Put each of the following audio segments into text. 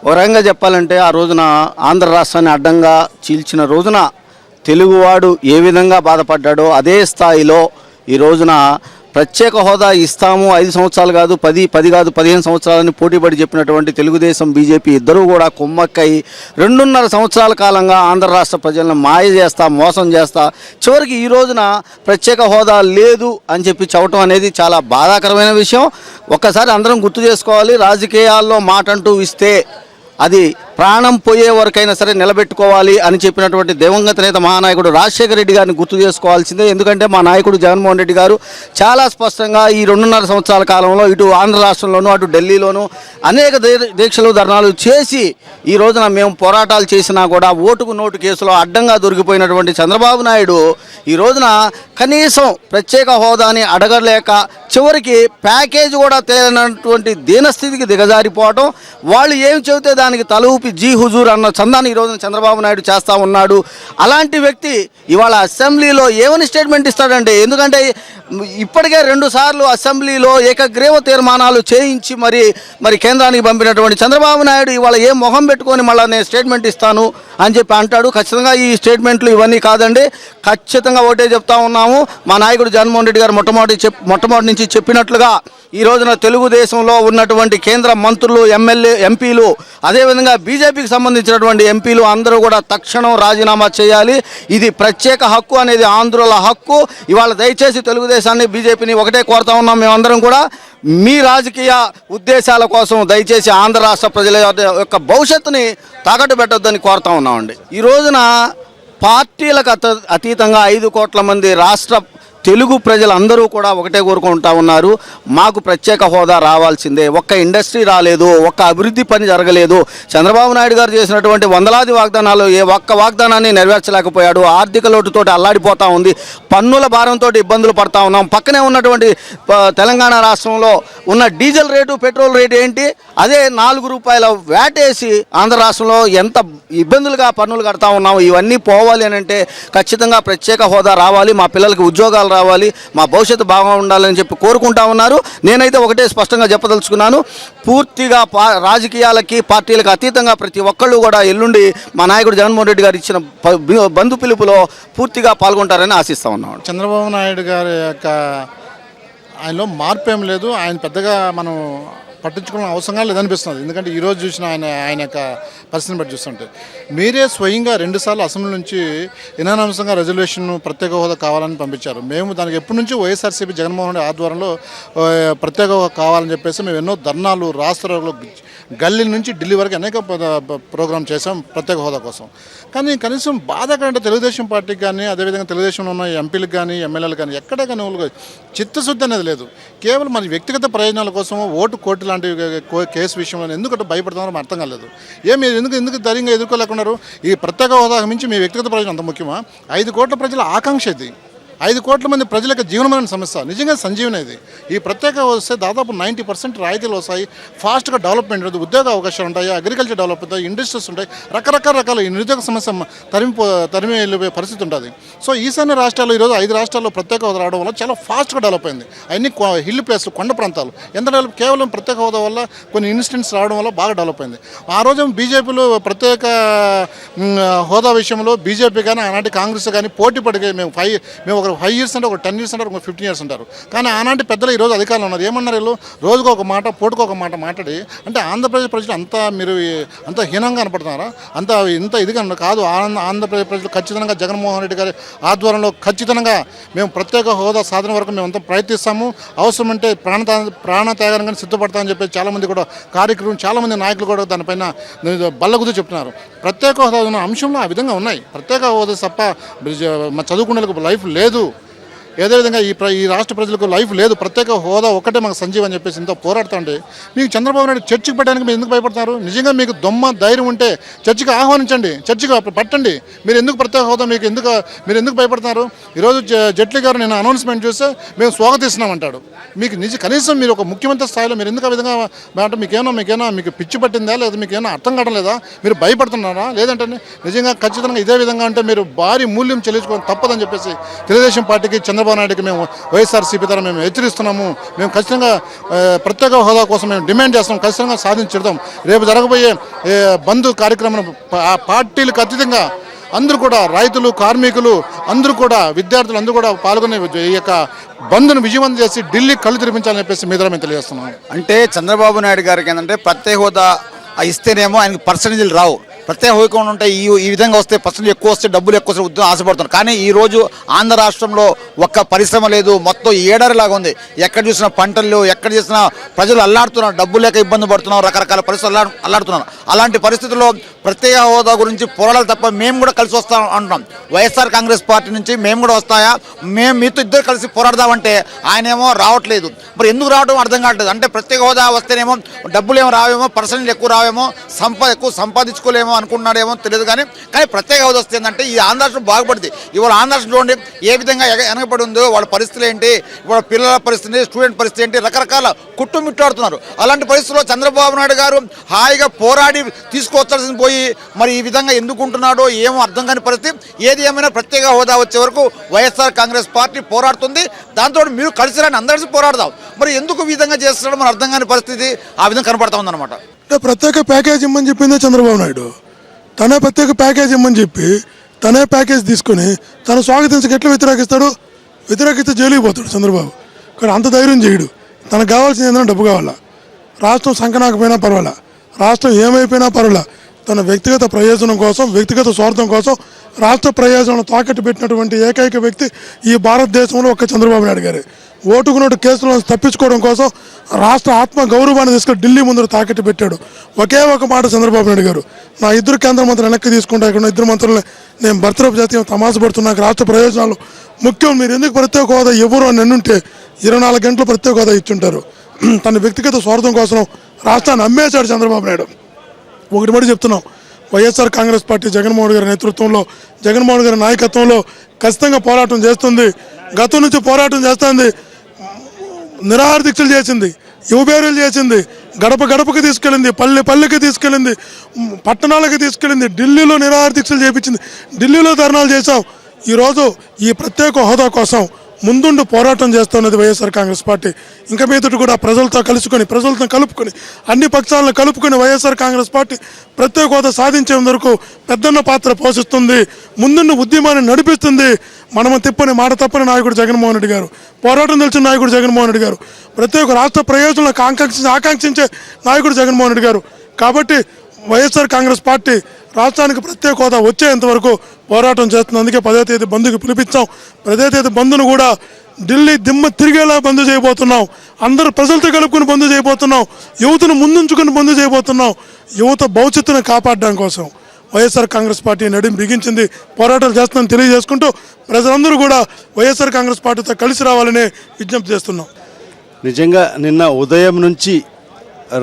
ఒక రకంగా చెప్పాలంటే ఆ రోజున ఆంధ్ర రాష్ట్రాన్ని అడ్డంగా చీల్చిన రోజున తెలుగువాడు ఏ విధంగా బాధపడ్డాడో అదే స్థాయిలో ఈ రోజున ప్రత్యేక హోదా ఇస్తాము 5 సంవత్సరాలు కాదు 10 కాదు 15 సంవత్సరాలని పోటీపడి చెప్పినటువంటి తెలుగుదేశం బీజేపీ ఇద్దరూ కూడా కుమ్మక్కై 2.5 సంవత్సరాల కాలంగా ఆంధ్ర రాష్ట్ర ప్రజలను మాయ చేస్తా మోసం చేస్తా చివరికి ఈ రోజున ప్రత్యేక హోదా లేదు అని చెప్పి చెప్పడం అనేది చాలా బాధాకరమైన విషయం. ఒక్కసారి అందరం గుర్తు చేసుకోవాలి, రాజకీయాల్లో మాట అంటూ ఇస్తే అది ప్రాణం పోయే వరకైనా సరే నిలబెట్టుకోవాలి అని చెప్పినటువంటి దివంగత నేత మహానాయకుడు రాజశేఖర రెడ్డి గారిని గుర్తు చేసుకోవాల్సిందే. ఎందుకంటే మా నాయకుడు జగన్మోహన్ రెడ్డి గారు చాలా స్పష్టంగా ఈ 2.5 సంవత్సరాల కాలంలో ఇటు ఆంధ్ర రాష్ట్రంలోనూ అటు ఢిల్లీలోనూ అనేక దీక్షలు ధర్నాలు చేసి ఈ రోజున మేము పోరాటాలు చేసినా కూడా ఓటుకు నోటు కేసులో అడ్డంగా దొరికిపోయినటువంటి చంద్రబాబు నాయుడు ఈ రోజున కనీసం ప్రత్యేక హోదాని అడగలేక చివరికి ప్యాకేజ్ కూడా తేలినటువంటి దీనస్థితికి దిగజారిపోవడం, వాళ్ళు ఏం చెబితే దానికి తల ఊపి జీ హుజూర్ అన్న చందాన్ని ఈ రోజున చంద్రబాబు నాయుడు చేస్తూ ఉన్నాడు. అలాంటి వ్యక్తి ఇవాళ అసెంబ్లీలో ఏమని స్టేట్మెంట్ ఇస్తాడంటే, ఎందుకంటే ఇప్పటికే 2 సార్లు అసెంబ్లీలో ఏకగ్రీవ తీర్మానాలు చేయించి మరి కేంద్రానికి పంపినటువంటి చంద్రబాబు నాయుడు ఇవాళ ఏ మొహం పెట్టుకొని మళ్ళీ నేను స్టేట్మెంట్ ఇస్తాను అని చెప్పి అంటాడు. ఖచ్చితంగా ఈ స్టేట్మెంట్లు ఇవన్నీ కాదండి, ఖచ్చితంగా ఒకటే చెప్తా ఉన్నాము. మా నాయకుడు జగన్మోహన్ రెడ్డి గారు మొట్టమొదటి నుంచి చెప్పినట్లుగా ఈ రోజున తెలుగుదేశంలో ఉన్నటువంటి కేంద్ర మంత్రులు ఎంపీలు అదేవిధంగా బీజేపీకి సంబంధించినటువంటి ఎంపీలు అందరూ కూడా తక్షణం రాజీనామా చేయాలి. ఇది ప్రత్యేక హక్కు అనేది ఆంధ్రుల హక్కు. ఇవాళ దయచేసి తెలుగుదేశాన్ని బీజేపీని ఒకటే కోరుతా ఉన్నాం, మేమందరం కూడా మీ రాజకీయ ఉద్దేశాల కోసం దయచేసి ఆంధ్ర రాష్ట్ర ప్రజల యొక్క భవిష్యత్తుని తాకట్టు పెట్టొద్దని కోరుతా ఉన్నామండి. ఈ రోజున పార్టీలకు అతీతంగా 5 కోట్ల మంది రాష్ట్ర తెలుగు ప్రజలందరూ కూడా ఒకటే కోరుకుంటా ఉన్నారు, మాకు ప్రత్యేక హోదా రావాల్సిందే. ఒక్క ఇండస్ట్రీ రాలేదు, ఒక్క అభివృద్ధి పని జరగలేదు. చంద్రబాబు నాయుడు గారు చేసినటువంటి వందలాది వాగ్దానాలు ఏ ఒక్క వాగ్దానాన్ని నెరవేర్చలేకపోయాడు. ఆర్థిక లోటుతోటి అల్లాడిపోతూ ఉంది, పన్నుల భారంతో ఇబ్బందులు పడతా ఉన్నాం. పక్కనే ఉన్నటువంటి తెలంగాణ రాష్ట్రంలో ఉన్న డీజిల్ రేటు పెట్రోల్ రేటు ఏంటి, అదే 4 రూపాయల వ్యాట్ వేసి ఆంధ్ర రాష్ట్రంలో ఎంత ఇబ్బందులుగా పన్నులు కడతా ఉన్నాము. ఇవన్నీ పోవాలి అని అంటే ఖచ్చితంగా ప్రత్యేక హోదా రావాలి, మా పిల్లలకి ఉద్యోగాలు రావాలి, మా భవిష్యత్తు బాగా ఉండాలని చెప్పి కోరుకుంటా ఉన్నారు. నేనైతే ఒకటే స్పష్టంగా చెప్పదలుచుకున్నాను, పూర్తిగా రాజకీయాలకి పార్టీలకు అతీతంగా ప్రతి ఒక్కళ్ళు కూడా ఎల్లుండి మా నాయకుడు జగన్మోహన్ రెడ్డి గారు ఇచ్చిన బంధు పిలుపులో పూర్తిగా పాల్గొంటారని ఆశిస్తా ఉన్నాను. చంద్రబాబు నాయుడు గారి యొక్క ఆయనలో మార్పు ఏం లేదు, ఆయన పెద్దగా మనం పట్టించుకోవడం అవసరంగా లేదనిపిస్తుంది. ఎందుకంటే ఈరోజు చూసిన ఆయన యొక్క పరిస్థితిని బట్టి చూస్తుంటే మీరే స్వయంగా 2 సార్లు అసెంబ్లీ నుంచి ఇనానమసంగా రెజల్యూషన్ ప్రత్యేక హోదా కావాలని పంపించారు. మేము దానికి ఎప్పటి నుంచి వైఎస్ఆర్సీపీ జగన్మోహన్ రెడ్డి ఆధ్వర్యంలో ప్రత్యేక హోదా కావాలని చెప్పేసి మేము ఎన్నో ధర్నాలు రాష్ట్రాల్లో గల్లీ నుంచి ఢిల్లీ వరకు అనేక ప్రోగ్రాం చేసాం ప్రత్యేక హోదా కోసం. కానీ కనీసం బాధాకరంటే తెలుగుదేశం పార్టీకి కానీ అదేవిధంగా తెలుగుదేశంలో ఉన్న ఎంపీలకు కానీ ఎమ్మెల్యేలు కానీ ఎక్కడే కానీ చిత్తశుద్ధి అనేది లేదు. కేవలం మన వ్యక్తిగత ప్రయోజనాల కోసం ఓటు కోర్టు లాంటి కేసు విషయంలో ఎందుకంటే భయపడుతున్నారో అర్థం కాలేదు. మీరు ఎందుకు ధైర్యంగా ఎదుర్కోలేకున్నారు? ఈ ప్రత్యేక హోదాకు మించి మీ వ్యక్తిగత ప్రయోజనం అంత ముఖ్యమా? 5 కోట్ల ప్రజల ఆకాంక్ష ఇది. 5 కోట్ల మంది ప్రజలకు జీవనమైన సమస్య నిజంగా సంజీవన ఇది. ఈ ప్రత్యేక వస్తే దాదాపు 90% రాయితీలు వస్తాయి, ఫాస్ట్గా డెవలప్మెంట్ ఉంటుంది, ఉద్యోగ అవకాశాలు ఉంటాయి, అగ్రికల్చర్ డెవలప్ అవుతాయి, ఇండస్ట్రీస్ ఉంటాయి, రకరకాల నిరుద్యోగ సమస్య తరిమి వెళ్ళిపోయే పరిస్థితి ఉంటుంది. సో ఈశాన్య రాష్ట్రాల్లో ఈరోజు 5 రాష్ట్రాల్లో ప్రత్యేక హోదా రావడం వల్ల చాలా ఫాస్ట్గా డెవలప్ అయింది. అన్ని హిల్ ప్లేస్లు, కొండ ప్రాంతాలు ఎంత డెవలప్ కేవలం ప్రత్యేక హోదా వల్ల కొన్ని ఇన్సిడెంట్స్ రావడం వల్ల బాగా డెవలప్ అయింది. ఆ రోజు బీజేపీలో ప్రత్యేక హోదా విషయంలో బీజేపీ కానీ ఆనాటి కాంగ్రెస్ కానీ పోటీ పడితే మేము ఒక 5 years అంటే ఒక 10 years అంటారు, ఒక 15 years అంటారు. కానీ ఆనాటి పెద్దలు ఈరోజు అధికారంలో ఉన్నారు. ఏమన్నారు వీళ్ళు? రోజుకు ఒక మాట పూటకు ఒక మాట మాట్లాడి అంటే ఆంధ్రప్రదేశ్ ప్రజలు అంతా మీరు అంత హీనంగా కనపడుతున్నారా? ఇంత ఇదిగా కాదు. ఆంధ్రప్రదేశ్ ప్రజలు ఖచ్చితంగా జగన్మోహన్ రెడ్డి గారి ఆధ్వర్యంలో ఖచ్చితంగా మేము ప్రత్యేక హోదా సాధన వరకు మేము అంతా ప్రయత్నిస్తాము, అవసరమంటే ప్రాణత్యాగానికి కానీ సిద్ధపడతామని చెప్పి చాలామంది కూడా కార్యక్రమం చాలామంది నాయకులు కూడా దానిపైన బల్లగుద్దు చెప్తున్నారు. ప్రత్యేక హోదా ఉన్న అంశంలో ఆ విధంగా ఉన్నాయి. ప్రత్యేక హోదా తప్ప చదువుకునే లైఫ్ లేదు. అదేవిధంగా ఈ రాష్ట్ర ప్రజలకు లైఫ్ లేదు. ప్రత్యేక హోదా ఒక్కటే మాకు సంజీవ్ అని చెప్పేసి ఇంత పోరాడుతుంటే మీకు చంద్రబాబు నాయుడు చర్చికి పెట్టడానికి మీరు ఎందుకు భయపడతారు? నిజంగా మీకు ధైర్యం ఉంటే చర్చికి ఆహ్వానించండి, చర్చికి పట్టండి. మీరు ఎందుకు ప్రత్యేక హోదా మీరు ఎందుకు భయపడుతున్నారు? ఈరోజు జైట్లీ గారు నేను అనౌన్స్మెంట్ చూస్తే మేము స్వాగతిస్తున్నామంటాడు. మీకు కనీసం మీరు ఒక ముఖ్యమంత్రి స్థాయిలో మీరు ఎందుకు ఆ విధంగా అంటే మీకేమైనా మీకు పిచ్చి పట్టిందా, లేదా మీకేమైనా అర్థం కావడం లేదా? మీరు భయపడుతున్నారా? లేదంటే నిజంగా ఖచ్చితంగా ఇదే విధంగా అంటే మీరు భారీ మూల్యం చెల్లించుకోవడం తప్పదని చెప్పేసి తెలుగుదేశం పార్టీకి చంద్రబాబు చంద్రబాబు నాయుడుకి మేము వైఎస్ఆర్సీపీ ద్వారా మేము హెచ్చరిస్తున్నాము. మేము ఖచ్చితంగా ప్రత్యేక హోదా కోసం మేము డిమాండ్ చేస్తాం. ఖచ్చితంగా సాధించడం. రేపు జరగబోయే బంద్ కార్యక్రమం పార్టీలకు అతీతంగా అందరూ కూడా, రైతులు, కార్మికులు అందరూ కూడా, విద్యార్థులు అందరూ కూడా పాల్గొని ఈ యొక్క బంద్ను విజయవంతం చేసి ఢిల్లీ కళ్ళు తెరిపించాలని చెప్పేసి మీ ద్వారా మేము తెలియజేస్తున్నాం. అంటే చంద్రబాబు నాయుడు గారికి ఏంటంటే ప్రత్యేక హోదా ఇస్తేనేమో ఆయనకి పర్సంటేజీలు రావు. ప్రత్యేక హోదా ఉంటే ఈ విధంగా వస్తే పర్సెంట్ ఎక్కువ వస్తే డబ్బులు ఎక్కువ వస్తే ఉద్యోగం ఆశపడుతున్నారు. కానీ ఈరోజు ఆంధ్ర రాష్ట్రంలో ఒక్క పరిశ్రమ లేదు, మొత్తం ఏడారిలాగా ఉంది. ఎక్కడ చూసినా పంటలు, ఎక్కడ చూసినా ప్రజలు అల్లాడుతున్నారు, డబ్బు లేక ఇబ్బంది పడుతున్నారు, రకరకాల పరిస్థితులు అల్లాడుతున్నారు. అలాంటి పరిస్థితుల్లో ప్రత్యేక హోదా గురించి పోరాడాలి తప్ప మేము కూడా కలిసి వస్తాం అంటున్నాం. వైఎస్ఆర్ కాంగ్రెస్ పార్టీ నుంచి మేము కూడా వస్తాయా, మేము మీతో ఇద్దరు కలిసి పోరాడదామంటే ఆయనేమో రావట్లేదు. మరి ఎందుకు రావడం అర్థం కావట్లేదు. అంటే ప్రత్యేక హోదా వస్తేనేమో డబ్బులు ఏమో రావేమో, పర్సెంటేజ్ ఎక్కువ రావేమో, ఎక్కువ సంపాదించుకోలేమో అనుకున్నాడేమో తెలియదు. కానీ ప్రత్యేక హోదా వస్తే ఏంటంటే ఈ ఆంధ్ర రాష్ట్రం బాగుపడుతుంది. ఇవాళ ఆంధ్ర రాష్ట్రం చూడండి ఏ విధంగా వెనకబడి ఉందో, వాళ్ళ పరిస్థితులు ఏంటి, వాళ్ళ పిల్లల పరిస్థితి, స్టూడెంట్ పరిస్థితి ఏంటి, రకరకాల కుట్టుమిట్టాడుతున్నారు. అలాంటి పరిస్థితుల్లో చంద్రబాబు నాయుడు గారు హాయిగా పోరాడి తీసుకొచ్చాల్సింది పోయి మరి ఈ విధంగా ఎందుకుంటున్నాడో ఏమో అర్థం కాని పరిస్థితి. ఏది ఏమైనా ప్రత్యేక హోదా వచ్చే వరకు వైఎస్ఆర్ కాంగ్రెస్ పార్టీ పోరాడుతుంది. దాంతో మీరు కలిసి రాని అందరికీ పోరాడదాం. మరి ఎందుకు ఈ విధంగా చేస్తున్నాడో మన అర్థం కాని పరిస్థితి ఆ విధంగా కనపడతా ఉందన్నమాట. ప్రత్యేక ప్యాకేజ్ ఇమ్మని చెప్పిందే చంద్రబాబు నాయుడు. తనే ప్రత్యేక ప్యాకేజ్ ఇమ్మని చెప్పి తనే ప్యాకేజ్ తీసుకొని తను స్వాగతించక ఎట్లా వ్యతిరేకిస్తే జైలుకి పోతాడు చంద్రబాబు. కానీ అంత ధైర్యం చేయడు. తనకు కావాల్సింది ఏంటంటే డబ్బు కావాలా, రాష్ట్రం సంకనాకపోయినా పర్వాలా, రాష్ట్రం ఏమైపోయినా పర్వాలా, తన వ్యక్తిగత ప్రయోజనం కోసం, వ్యక్తిగత స్వార్థం కోసం రాష్ట్ర ప్రయోజనం తాకట్టు పెట్టినటువంటి ఏకైక వ్యక్తి ఈ భారతదేశంలో ఒక్క చంద్రబాబు నాయుడు గారే. ఓటుకు నోటు కేసులను తప్పించుకోవడం కోసం రాష్ట్ర ఆత్మ గౌరవాన్ని తీసుకొని ఢిల్లీ ముందు తాకట్టు పెట్టాడు. ఒకే ఒక మాట చంద్రబాబు నాయుడు గారు, నా ఇద్దరు కేంద్ర మంత్రులు వెనక్కి తీసుకుంటా, ఇక్కడ ఇద్దరు మంత్రులు నేను బర్తరఫ్ జాతీయం తమాస పడుతున్నాక రాష్ట్ర ప్రయోజనాలు ముఖ్యం, మీరు ఎందుకు ప్రత్యేక హోదా ఎవరు అని అన్నుంటే 24 గంటలు ప్రత్యేక హోదా ఇచ్చుంటారు. తన వ్యక్తిగత స్వార్థం కోసం రాష్ట్రాన్ని అమ్మేశాడు చంద్రబాబు నాయుడు. ఒకటి మటు చెప్తున్నాం, వైఎస్ఆర్ కాంగ్రెస్ పార్టీ జగన్మోహన్ గారి నేతృత్వంలో, జగన్మోహన్ గారి నాయకత్వంలో ఖచ్చితంగా పోరాటం చేస్తుంది. గతం నుంచి పోరాటం చేస్తుంది. నిరాహార దీక్షలు చేసింది, యువబేరీలు చేసింది, గడప గడపకి తీసుకెళ్ళింది, పల్లె పల్లెకి తీసుకెళ్ళింది, పట్టణాలకి తీసుకెళ్ళింది, ఢిల్లీలో నిరాహార దీక్షలు చేయించింది, ఢిల్లీలో ధర్నాలు చేశాం. ఈరోజు ఈ ప్రత్యేక హోదా కోసం ముందుండి పోరాటం చేస్తున్నది వైఎస్ఆర్ కాంగ్రెస్ పార్టీ. ఇంకా మీదటి కూడా ప్రజలతో కలుపుకొని అన్ని పక్షాలను కలుపుకొని వైఎస్ఆర్ కాంగ్రెస్ పార్టీ ప్రత్యేక హోదా సాధించే వరకు పెద్దన్న పాత్ర పోషిస్తుంది. ముందున్న ఉద్యమాన్ని నడిపిస్తుంది. మనము తిప్పని మాట తప్పని నాయకుడు జగన్మోహన్ రెడ్డి గారు, పోరాటం తెలిసిన నాయకుడు జగన్మోహన్ రెడ్డి గారు, ప్రత్యేక రాష్ట్ర ప్రయోజనాలకు ఆకాంక్షించే నాయకుడు జగన్మోహన్ రెడ్డి గారు. కాబట్టి వైఎస్ఆర్ కాంగ్రెస్ పార్టీ రాష్ట్రానికి ప్రత్యేక హోదా వచ్చేంతవరకు పోరాటం చేస్తుంది. అందుకే 10వ తేదీ బంద్కు పిలిపించాం. 10వ తేదీ బంద్ను కూడా ఢిల్లీ దిమ్మ తిరిగేలా బంద్ చేయబోతున్నాం. అందరూ ప్రజలతో కలుపుకొని బంద్ చేయబోతున్నాం. యువతను ముందుంచుకొని బంద్ చేయబోతున్నాం. యువత భవిష్యత్తును కాపాడడం కోసం వైఎస్ఆర్ కాంగ్రెస్ పార్టీ నడుం బిగించింది. పోరాటాలు చేస్తుందని తెలియజేసుకుంటూ ప్రజలందరూ కూడా వైఎస్ఆర్ కాంగ్రెస్ పార్టీతో కలిసి రావాలని విజ్ఞప్తి చేస్తున్నాం. నిజంగా నిన్న ఉదయం నుంచి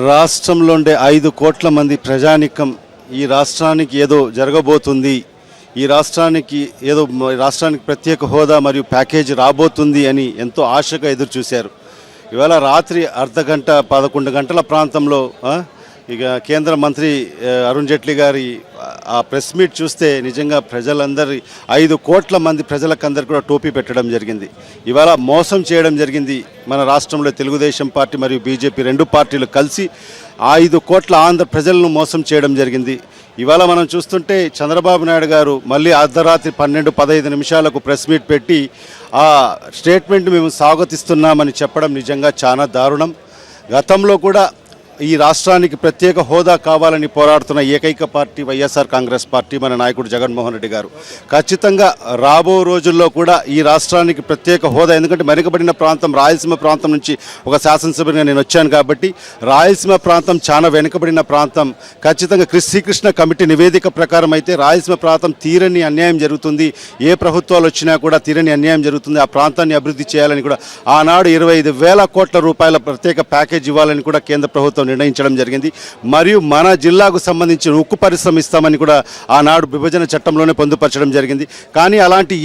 రాష్ట్రంలో ఉండే 5 కోట్ల మంది ప్రజానికం ఈ రాష్ట్రానికి ఏదో జరగబోతుంది, ఈ రాష్ట్రానికి ప్రత్యేక హోదా మరియు ప్యాకేజీ రాబోతుంది అని ఎంతో ఆశగా ఎదురు చూశారు. ఇవాళ రాత్రి 11 గంటల ప్రాంతంలో ఇక కేంద్ర మంత్రి అరుణ్ జైట్లీ గారి ఆ ప్రెస్ మీట్ చూస్తే నిజంగా ప్రజలందరి 5 కోట్ల మంది ప్రజలకందరికీ కూడా టోపీ పెట్టడం జరిగింది. ఇవాళ మోసం చేయడం జరిగింది. మన రాష్ట్రంలో తెలుగుదేశం పార్టీ మరియు బీజేపీ 2 పార్టీలు కలిసి 5 కోట్ల ఆంధ్ర ప్రజలను మోసం చేయడం జరిగింది. ఇవాళ మనం చూస్తుంటే చంద్రబాబు నాయుడు గారు మళ్ళీ అర్ధరాత్రి 12:15 ప్రెస్ మీట్ పెట్టి ఆ స్టేట్మెంట్ మేము స్వాగతిస్తున్నామని చెప్పడం నిజంగా చాలా దారుణం. గతంలో కూడా ఈ రాష్ట్రానికి ప్రత్యేక హోదా కావాలని పోరాడుతున్న ఏకైక పార్టీ వైఎస్ఆర్ కాంగ్రెస్ పార్టీ, మన నాయకుడు జగన్మోహన్ రెడ్డి గారు. ఖచ్చితంగా రాబో రోజుల్లో కూడా ఈ రాష్ట్రానికి ప్రత్యేక హోదా, ఎందుకంటే వెనుకబడిన ప్రాంతం రాయలసీమ ప్రాంతం నుంచి ఒక శాసనసభ్యునిగా నేను వచ్చాను కాబట్టి రాయలసీమ ప్రాంతం చాలా వెనుకబడిన ప్రాంతం. ఖచ్చితంగా శ్రీకృష్ణ కమిటీ నివేదిక ప్రకారం అయితే రాయలసీమ ప్రాంతం తీరని అన్యాయం జరుగుతుంది. ఏ ప్రభుత్వాలు వచ్చినా కూడా తీరని అన్యాయం జరుగుతుంది. ఆ ప్రాంతాన్ని అభివృద్ధి చేయాలని కూడా ఆనాడు 25,000 కోట్ల రూపాయల ప్రత్యేక ప్యాకేజ్ ఇవ్వాలని కూడా కేంద్ర ప్రభుత్వం ప్రభుత్వం నిర్ణయించడం జరిగింది. మరియు మన జిల్లాకు సంబంధించిన ఉక్కు పరిశ్రమ ఇస్తామని కూడా ఆనాడు విభజన చట్టంలోనే పొందుపరచడం జరిగింది. కానీ అలాంటి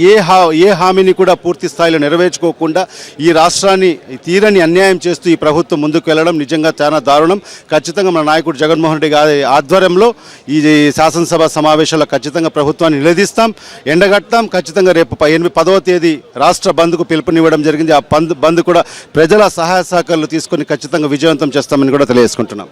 ఏ హామీని కూడా పూర్తి స్థాయిలో నెరవేర్చుకోకుండా ఈ రాష్ట్రాన్ని తీరని అన్యాయం చేస్తూ ఈ ప్రభుత్వం ముందుకు వెళ్ళడం నిజంగా చాలా దారుణం. ఖచ్చితంగా మన నాయకుడు జగన్మోహన్ రెడ్డి గారి ఆధ్వర్యంలో ఈ శాసనసభ సమావేశాల్లో ఖచ్చితంగా ప్రభుత్వాన్ని నిలదీస్తాం, ఎండగడతాం. ఖచ్చితంగా రేపు 10వ తేదీ రాష్ట్ర బంద్కు పిలుపునివ్వడం జరిగింది. ఆ బంద్ కూడా ప్రజల సహాయ సహకారాలు తీసుకొని ఖచ్చితంగా విజయవంతం చేస్తామని కూడా తెలియజేసుకుంటున్నాం.